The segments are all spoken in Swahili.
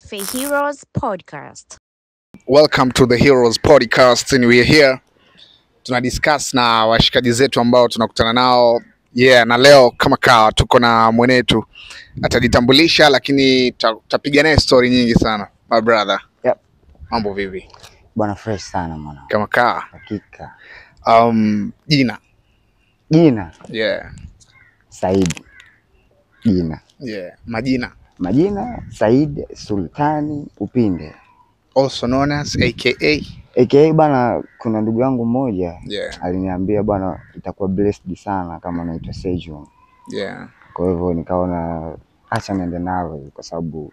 Fae Heroes Podcast. Welcome to the Heroes Podcast, and we are here tuna discuss na washikaji zetu ambao tunakutana nao. Na leo kama kawa tuko na mwenetu atajitambulisha, lakini tutapiga naye story nyingi sana. My brother. Yep. Mambo vipi? Bwana fresh sana mwana. Kama kawa. Hakika. Jina. Said. Jina. Majina. Said Sultani Upinde. Also known as AKA. AKA bana, kuna ndugu yangu mmoja aliniambia bana itakuwa blessed sana kama naitwa Sejun. Kwa hivyo nikaona acha niende nalo, kwa sababu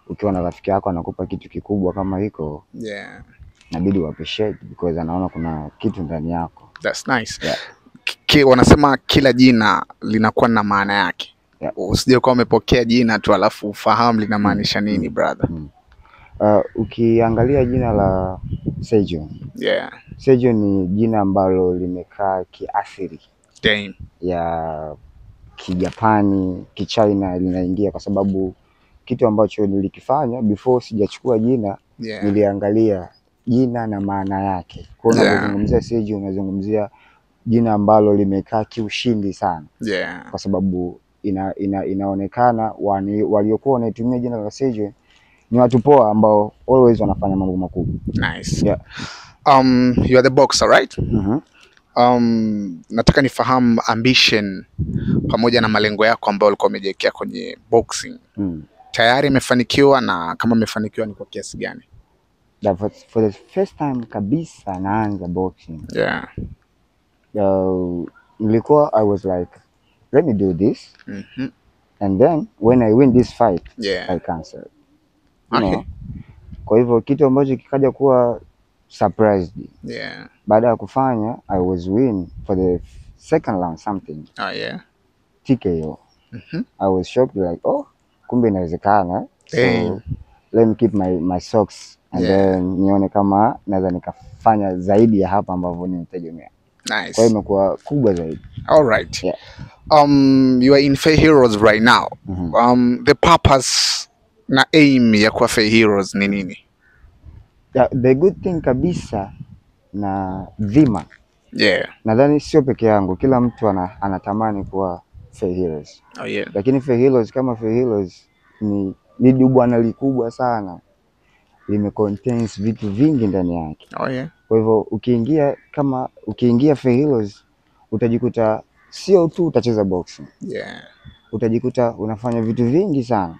ukiwa na rafiki yako anakupa kitu kikubwa kama hiko, inabidi u appreciate because anaona kuna kitu ndani yako. That's nice. Wanasema kila jina linakuwa na maana yake. Usije kwa umepokea jina tu alafu ufahamu linamaanisha nini, brother. Ukiangalia jina la Sejun. Sejun ni jina ambalo limekaa kiasili. Ya Kijapani, Kichina linaingia, kwa sababu kitu ambacho nilikifanya before sijachukua jina, niliangalia jina na maana yake. Kwa hiyo unazungumzia Sejun, unazungumzia jina ambalo limekaa kiushindi sana. Kwa sababu inaonekana waliokuwa wanaitumia jina la Sejun ni watu poa ambao always wanafanya mambo makubwa. Nice. You are the boxer, right? Nataka nifahamu ambition pamoja na malengo yako ambayo ulikuwa umejiwekea kwenye boxing. Tayari imefanikiwa, na kama imefanikiwa ni kwa kiasi gani? For the first time kabisa naanza boxing. Nilikuwa I was like, let me do this. And then when I win this fight, I cancel. Kwa hivyo kitu ambacho kikaja kuwa surprised. Baada ya kufanya I was win for the second round something. TKO. I was shocked, like, oh, kumbe inawezekana. So let me keep my socks and then nione kama naweza nikafanya zaidi ya hapa ambavyo ninategemea. Nice. Kwa hiyo imekuwa kubwa zaidi. All right. You are in Fae Heroes right now. The purpose na aim ya kwa Fae Heroes ni nini? The good thing kabisa na dhima. Nadhani sio peke yangu, kila mtu anatamani kuwa Fae Heroes. Lakini Fae Heroes kama Fae Heroes ni dubwana likubwa sana. Lime contains vitu vingi ndani yake. Kwa hivyo ukiingia Fae Heroes utajikuta sio tu utacheza boxing. Utajikuta unafanya vitu vingi sana.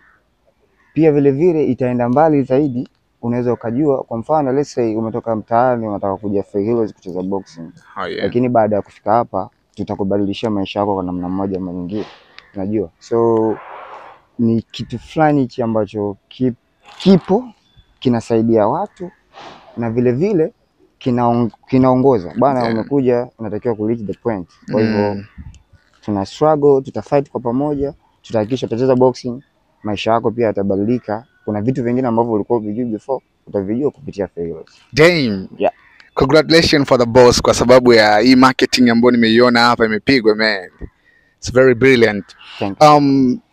Pia vile vile itaenda mbali zaidi, unaweza ukajua, kwa mfano let's say umetoka mtaani unataka kuja Fae Heroes kucheza boxing. Lakini baada ya kufika hapa tutakubadilishia maisha yako kwa namna moja ama nyingine. Unajua? So ni kitu fulani ambacho kipo kinasaidia watu na vile vile kinaongoza. Bana umekuja unatakiwa ku reach the point. Kwa hivyo tuna struggle, tutafight kwa pamoja, tutahakikisha tutacheza boxing, maisha yako pia yatabadilika. Kuna vitu vingine ambavyo ulikuwa unajua before utavijua kupitia Fae Heroes. Damn. Congratulations for the boss, kwa sababu ya hii marketing ambayo nimeiona hapa imepigwa, man. It's very brilliant.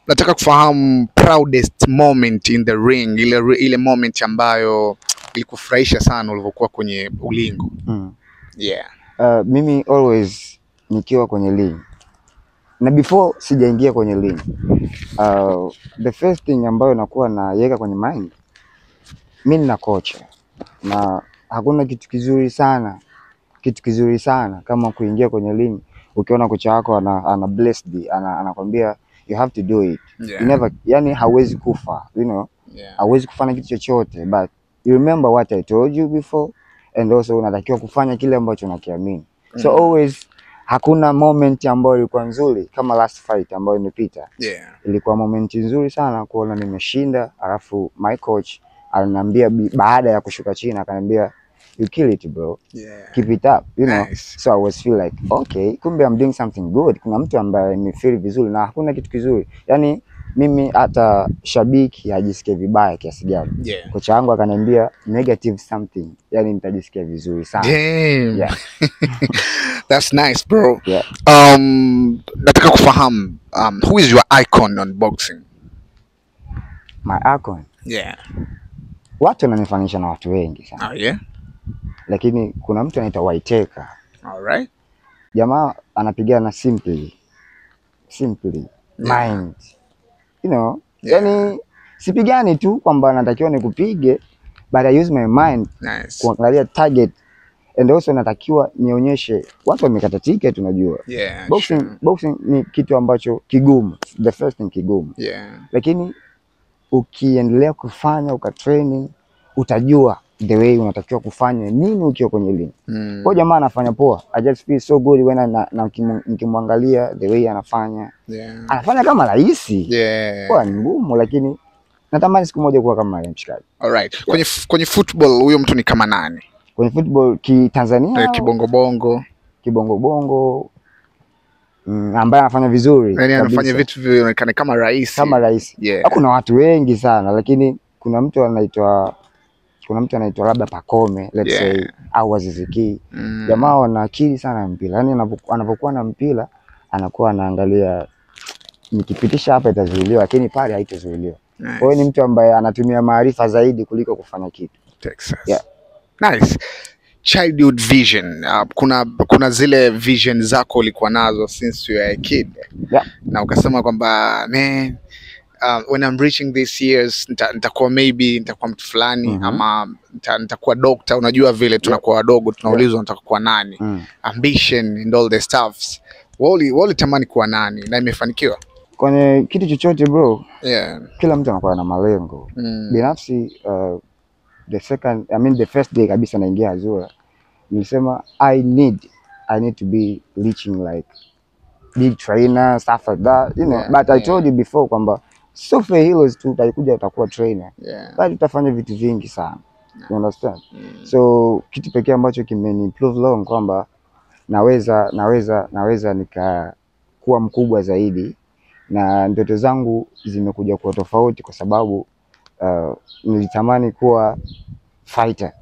Nataka kufahamu proudest moment in the ring, ile moment ambayo ilikufurahisha sana ulivyokuwa kwenye ulingo. Mimi always nikiwa kwenye ring na before sijaingia kwenye ring, the first thing ambayo nakuwa naiweka kwenye mind, mimi na kocha, na hakuna kitu kizuri sana kama kuingia kwenye ring ukiona kocha wako ana blessed, anakwambia you have to do it. You never, yani hawezi kufa, you know. Hawezi kufanya kitu chochote, but you remember what I told you before, and also unatakiwa kufanya kile ambacho unakiamini. So always, hakuna moment ambayo ilikuwa nzuri kama last fight ambayo imepita. Ilikuwa moment nzuri sana kuona nimeshinda, alafu my coach aliniambia baada ya kushuka chini akaniambia you kill it bro. Keep it up, you know. So I was feel like okay, kumbe I'm doing something good. Kuna mtu ambaye ni feel vizuri, na hakuna kitu kizuri. Yani mimi hata shabiki hajisikie vibaya kiasi gani. Kocha wangu akaniambia negative something, yani nitajisikia vizuri sana. That's nice bro. Nataka kufahamu who is your icon on boxing? My icon? watu wananifanisha na watu wengi sana. Oh yeah. Lakini kuna mtu anaitwa Whitaker. Alright. Jamaa anapigana simply mind. You know, yani sipigani tu kwamba natakiwa nikupige, but I use my mind kuangalia target, and also natakiwa nionyeshe watu wamekata ticket. Unajua boxing ni kitu ambacho kigumu, the first thing kigumu, lakini ukiendelea kufanya ukatraining utajua the way unatakiwa kufanya nini ukiwa kwenye ring. Kwa jamaa anafanya poa, I just feel so good when nikimwangalia the way anafanya. Anafanya kama rahisi. Kwa ni ngumu, lakini natamani siku moja kuwa kama yeye mshikaji. Alright. Kwenye football huyo mtu ni kama nani? Kwenye football Tanzania kibongo bongo ambaye anafanya vizuri. Yaani anafanya vitu vionekane kama rahisi. Hakuna watu wengi sana, lakini kuna mtu anaitwa labda Pakome, let's say, au Aziz Ki. Jamaa wana akili sana mpira. Yaani anapokuwa na mpira anakuwa anaangalia nikipitisha hapa itazuiliwa, lakini pale haitazuiliwa. Kwa hiyo ni mtu ambaye anatumia maarifa zaidi kuliko kufanya kitu. Texas. Nice. Childhood vision. Kuna zile vision zako ulikuwa nazo since you were a kid. Na ukasema kwamba man, when I'm reaching these years nitakuwa mtu fulani, ama nitakuwa doctor. Unajua vile tunakuwa wadogo tunaulizwa nitakuwa nani, ambition and all the stuffs. Wali tamani kuwa nani na imefanikiwa kwenye kitu chochote bro? Kila mtu anakuwa na malengo. Binafsi the first day kabisa naingia Azura nilisema I need to be reaching like big trainer, stuff like that, you know. But I told you before kwamba so for heroes tu utakuja utakuwa trainer, but utafanya vitu vingi sana, you understand? So kitu pekee ambacho kimeni improve long kwamba naweza nikakuwa mkubwa zaidi, na ndoto zangu zimekuja kuwa tofauti kwa sababu nilitamani kuwa fighter,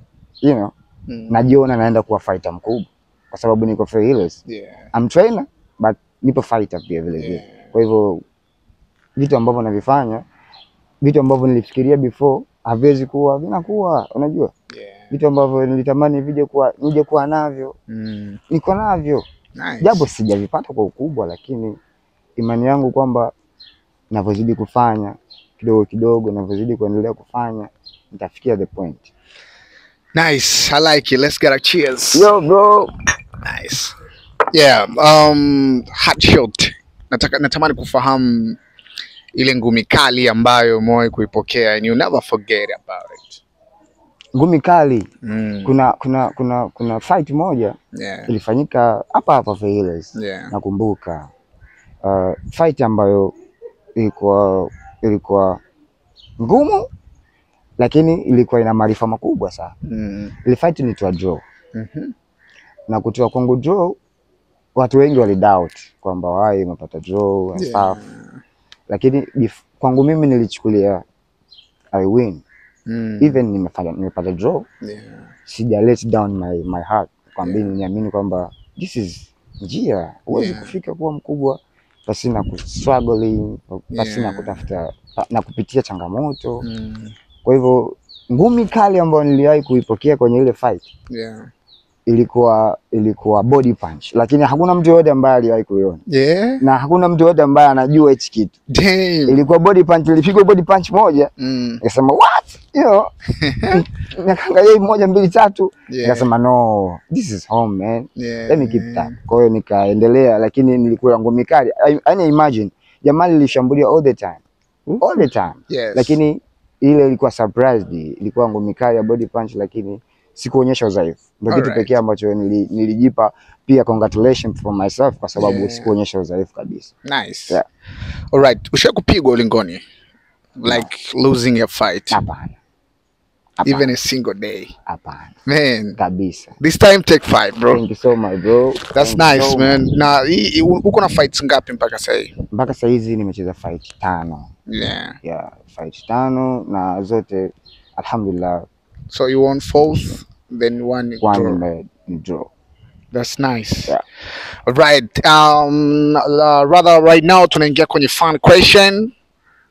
you know. Najiona naenda kuwa fighter mkubwa kwa sababu niko for heroes. I'm trainer but nipo fighter pia vile vile. Kwa hivyo vitu ambavyo navifanya, vitu ambavyo nilifikiria before haviwezi kuwa vinakuwa, unajua. Vitu ambavyo nilitamani nije kuwa navyo, niko navyo. Japo sijavipata kwa ukubwa, lakini imani yangu kwamba ninavyozidi kufanya kidogo kidogo, ninavyozidi kuendelea kufanya, nitafikia the point. Nice, I like it. Let's get a cheers. Yo bro. Nice. Hot shot. Natamani kufahamu ile ngumi kali ambayo umewahi kuipokea and you never forget about it. Ngumi kali. Kuna fight moja ilifanyika hapa for heroes. Nakumbuka fight ambayo ilikuwa ngumu, lakini ilikuwa ina maarifa makubwa sana. Ile fight ni draw. Na kutoa kwangu draw, watu wengi wali doubt kwamba why umepata draw and stuff. Lakini kwangu mimi nilichukulia I win. Even nimepata draw. Sija let down my heart. Kwamba niamini kwamba this is njia. Huwezi kufika kuwa mkubwa pasina kustruggling, pasina kutafuta na kupitia changamoto. Kwa hivyo ngumi kali ambayo niliwahi kuipokea kwenye ile fight ilikuwa body punch, lakini hakuna mtu yote ambaye aliwahi kuiona. Na hakuna mtu yote ambaye anajua hichi kitu. Ilikuwa body punch, ilipigwa body punch moja. Nikasema what? You know. Nikaangalia 1 2 3, nikasema no, this is home man. Let me keep that. Kwa hiyo nikaendelea, lakini nilikuwa ngumi kali. I imagine jamaa lilishambulia all the time. Lakini ile ilikuwa surprised, ilikuwa ngumi kali ya body punch, lakini sikuonyesha udhaifu. Ndio kitu pekee ambacho nilijipa pia congratulations for myself kwa sababu sikuonyesha udhaifu kabisa. Nice. Alright, ushakupigwa ulingoni? Like losing a fight? Hapana. Even a single day? Hapana. Man, kabisa. This time take 5 bro. Thank you so much bro. That's nice man. Na uko na fights ngapi mpaka sasa hivi? Mpaka sasa hizi nimecheza fight 5. Fight 5 na zote alhamdulillah. So you won 4th, then one draw. That's nice. All right. Rather right now tunaingia kwenye fun question.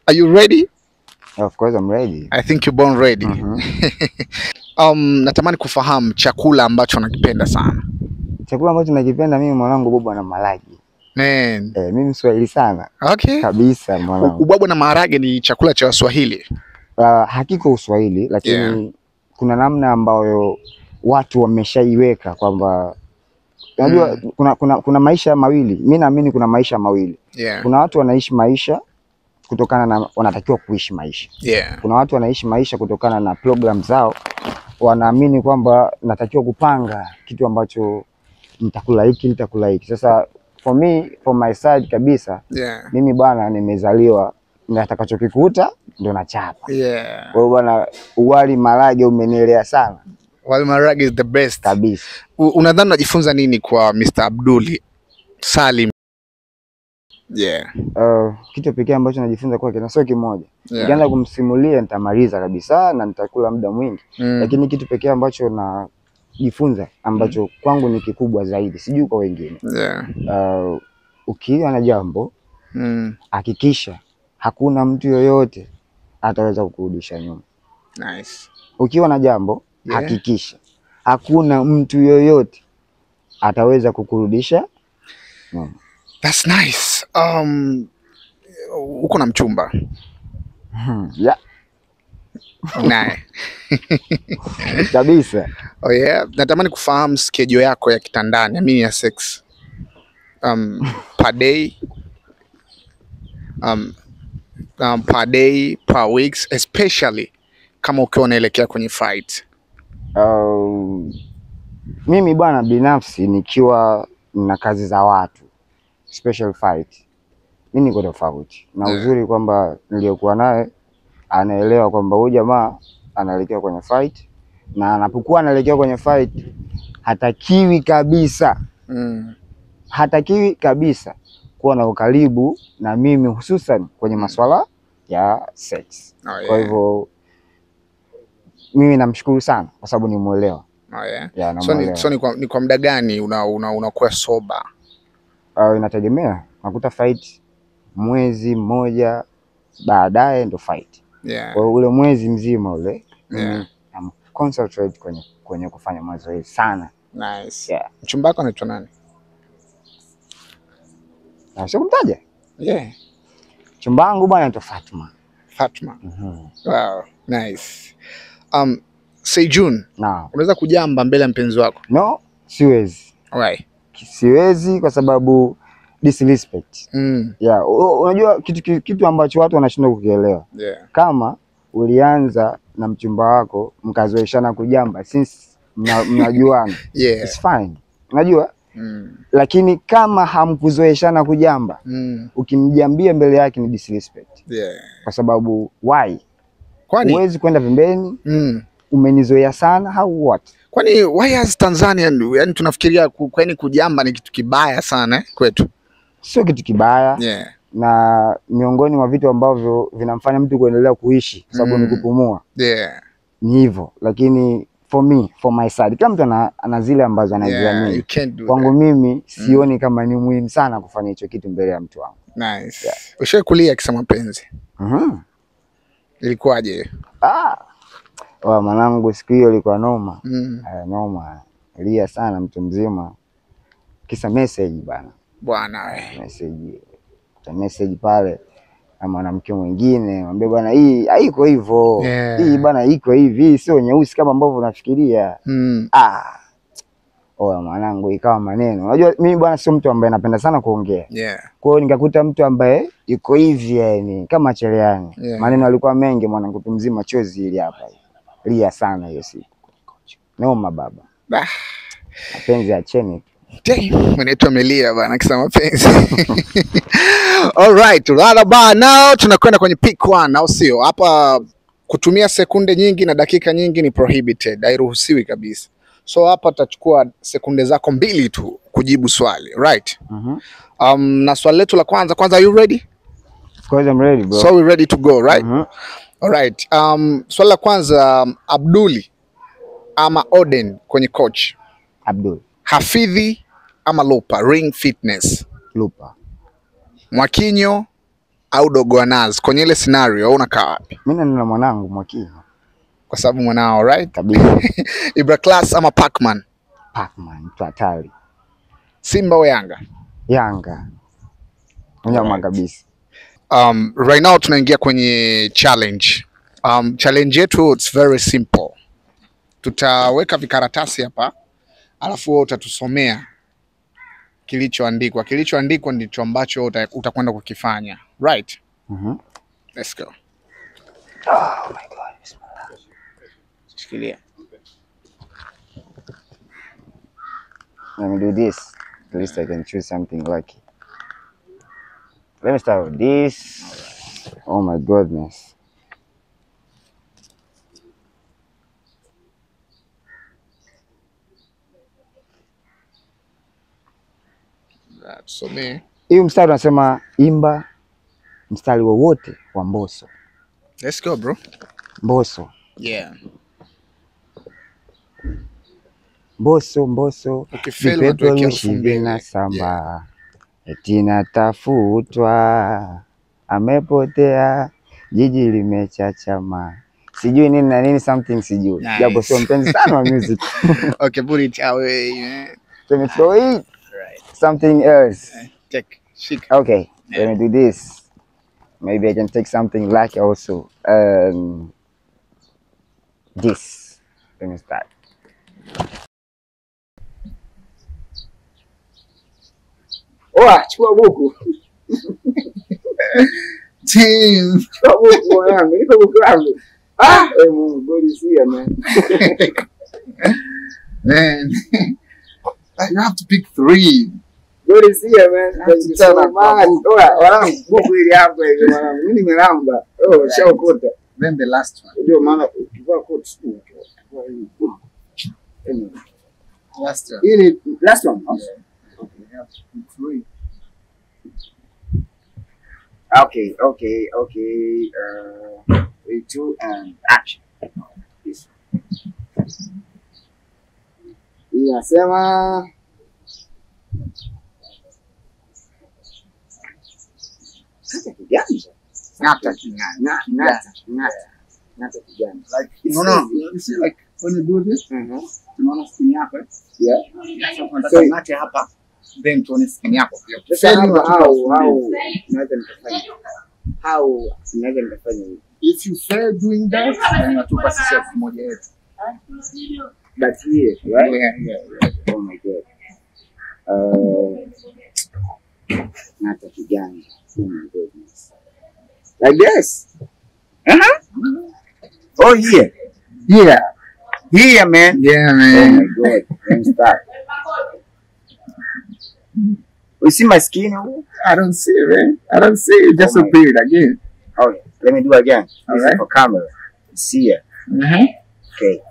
Are you ready? Of course I'm ready. I think you're born ready. Natamani kufahamu chakula ambacho nakipenda sana. Chakula ambacho nakipenda mimi mwanangu, bobo na maharage. Man. Mimi Swahili sana. Okay. Kabisa mwanangu. Ubwabwa na maharage ni chakula cha Waswahili? Hakiko Uswahili, lakini kuna namna ambayo watu wameshaiweka kwamba unajua kuna maisha mawili. Mimi naamini kuna maisha mawili. Kuna watu wanaishi maisha kutokana na wanatakiwa kuishi maisha. Kuna watu wanaishi maisha kutokana na program zao. Wanaamini kwamba natakiwa kupanga kitu ambacho nitakula hiki, nitakula hiki. Sasa for me, for my side kabisa, mimi bwana nimezaliwa nitakachokikuta ndio nachapa. Kwa hiyo bwana, uwali maharage umenielea sana. Wali maharage is the best. Kabisa. Unadhani unajifunza nini kwa Mr. Abduli Salim? Kitu pekee ambacho najifunza kwake na sio kimoja. Nikianza kumsimulia nitamaliza kabisa na nitakula muda mwingi. Lakini kitu pekee ambacho najifunza ambacho kwangu ni kikubwa zaidi, sijui kwa wengine. Ukiwa na jambo, hakikisha hakuna mtu yoyote ataweza kukurudisha nyuma. Nice. Ukiwa na jambo, hakikisha hakuna mtu yoyote ataweza kukurudisha nyuma. That's nice. Uko na mchumba? Yeah. Nae. Kabisa. Oh yeah. Natamani kufahamu schedule yako ya kitandani, I mean ya sex. Per day, per day, per weeks, especially kama ukiwa unaelekea kwenye fight. Mimi bwana binafsi nikiwa na kazi za watu, special fight, mimi niko tofauti. Na uzuri kwamba niliyokuwa naye anaelewa kwamba huyu jamaa anaelekea kwenye fight, na anapokuwa anaelekea kwenye fight hatakiwi kabisa hatakiwi kabisa kuwa na ukaribu na mimi, hususan kwenye masuala ya sex. Kwa hivyo mimi namshukuru sana kwa sababu nimuelewa. So ni kwa muda gani unakuwa sober? Inategemea. Nakuta fight mwezi mmoja, baadaye ndo fight. Kwa ule mwezi mzima ule I'm concentrate kwenye kufanya mazoezi sana. Nice. Mchumba wako anaitwa nani? Sio kumtaja? Mchumba wangu bwana anaitwa Fatma. Fatma. Wow, nice. Sejun, unaweza kujamba mbele ya mpenzi wako? No, siwezi. Why? Siwezi kwa sababu disrespect. Unajua kitu ambacho watu wanashindwa kukielewa. Kama ulianza na mchumba wako mkazoeshana kujamba since mnajuana, it's fine. Unajua? Lakini kama hamkuzoeshana kujamba, ukimjambia mbele yake ni disrespect. Kwa sababu why? Kwani huwezi kwenda pembeni? Umenizoea sana how what? Kwani why as Tanzania, yani tunafikiria kwani kujamba ni kitu kibaya sana kwetu? Sio kitu kibaya. Na miongoni mwa vitu ambavyo vinamfanya mtu kuendelea kuishi kwa sababu ni kupumua. Ni hivyo, lakini for me, for my side, kila mtu ana zile ambazo anaziamini. Kwangu mimi sioni kama ni muhimu sana kufanya hicho kitu mbele ya mtu wangu. Nice. Ushawahi kulia kisa mapenzi? Ilikuwaje? Mwanangu siku hiyo ilikuwa noma. Noma. Lia sana mtu mzima. Kisa message bana. Message pale na mwanamke mwingine, mwambie bwana hii haiko hivyo. Hii bwana iko hivi, sio nyeusi kama ambavyo unafikiria. Mwanangu ikawa maneno. Unajua mimi bwana sio mtu ambaye napenda sana kuongea. Kwa hiyo nikakuta mtu ambaye yuko hivi yani kama cheleani. Maneno alikuwa mengi mwanangu, mtu mzima chozi ili hapa. Lia sana hiyo siku. Noma baba. Mapenzi ya cheni. Mwenetu amelia bana kisa mapenzi. Alright, right about now tunakwenda kwenye pick one, au sio? Hapa kutumia sekunde nyingi na dakika nyingi ni prohibited, hairuhusiwi kabisa. So hapa tutachukua sekunde zako 2 tu kujibu swali, right? Na swali letu la kwanza, are you ready? Of course I'm ready, bro. So we ready to go, right? Alright. Swali la kwanza, Abduli ama Oden kwenye coach? Abdul. Hafidhi ama Lupa, Ring Fitness? Lupa. Mwakinyo au dogo Naz? Kwenye ile scenario unakaa wapi? Mimi na mwanangu Mwakio. Kwa sababu mwanao, right? Kabisa. Ibra Class ama Pacman? Pacman, mtu hatari. Simba au Yanga? Yanga. Mnyama kabisa. Right now tunaingia kwenye challenge. Challenge yetu it's very simple. Tutaweka vikaratasi hapa, alafu wewe utatusomea kilichoandikwa. Kilichoandikwa ndicho ambacho utakwenda kukifanya. Right? Let's go. Oh my God. Shikilia. Let me do this. At least I can choose something lucky. Let me start with this. Oh my goodness. That's so me. Hii mstari unasema imba mstari wowote wa Mbosso. Let's go, bro. Mbosso. Yeah. Mbosso. Kipepo shivina samba. Etina tafutwa. Amepotea. Jiji limechachama. Sijui nini na nini something sijui. Japo sio mpenzi sana wa music. Okay, put it away, man. Let me throw it. Right. Something else. Take. Chic. Okay, let me do this. Maybe I can take something like also. This. Let me start. Oh, chukua buku. Team. Chukua buku yangu. Iko buku yangu. Ah, good to see you, man. Man. You have to pick 3. Good to see you, man. Thank you so much. Wanangu, buku hili hapa hivi wanangu. Mimi nimelamba. Oh, shaokota. Then the last one. Ndio maana ukivaa coat tu. Last one. Hili last one. Yeah. Okay, you have to pick 3. Okay. 3, 2, and action. This. Inasema Ngata kijana. Like, you see, like when you do this, unaona skin yako. Yeah. So ngate hapa, then tuone skin yako pia. How naweza nikafanya hivi? If you fail doing that, then unatupa sisi 1000 yetu. But here, right? Yeah. Oh my God. Ngata kijana. Oh my goodness. Like this. Oh yeah. Here, man. Yeah, man. Oh my God. Let me start. You see my skin? I don't see it, man. I don't see it. Just repeat it again. Okay, let me do it again. This is for camera. See ya. Okay.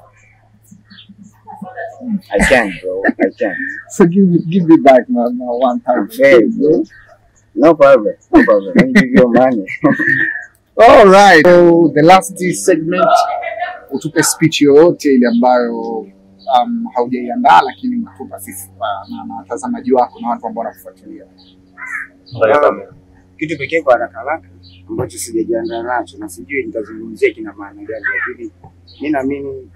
I can, bro. I can. So give me back my 1 time. Okay, bro. No problem. Let me give you money. All right. So the last segment, utupe speech yoyote ile ambayo haujaiandaa lakini unatupa sisi na watazamaji wako na watu ambao wanakufuatilia. Kitu pekee kwa haraka ambacho sijajiandaa nacho na sijui nitazungumzia kina maana gani, lakini mimi naamini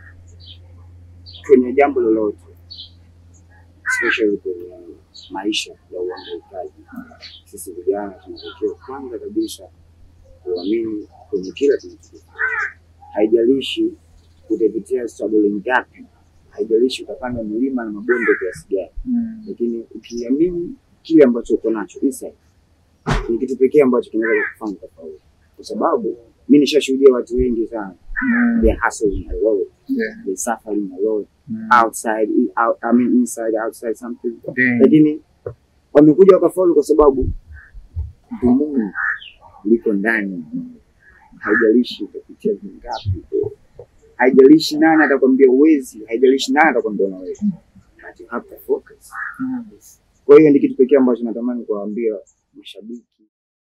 kwenye jambo lolote, especially kwenye maisha ya uangaikaji, sisi vijana tunatakiwa kwanza kabisa kuamini kwenye kila tunachofanya. Haijalishi utapitia struggle ngapi, haijalishi utapanda milima na mabonde kiasi gani, lakini ukiamini kile ambacho uko nacho inside, ni kitu pekee ambacho kinaweza kufanya tofauti. Kwa sababu mimi nishashuhudia watu wengi sana, they hustling a lot, they suffering a lot, outside, inside, outside something. Lakini wamekuja wakafaulu kwa sababu Mungu liko ndani. Haijalishi utapitia vingapi, haijalishi nani atakwambia uwezi, haijalishi nani atakwambia unaweza, but you have to focus. Kwa hiyo ni kitu pekee ambacho natamani kuwaambia mashabiki.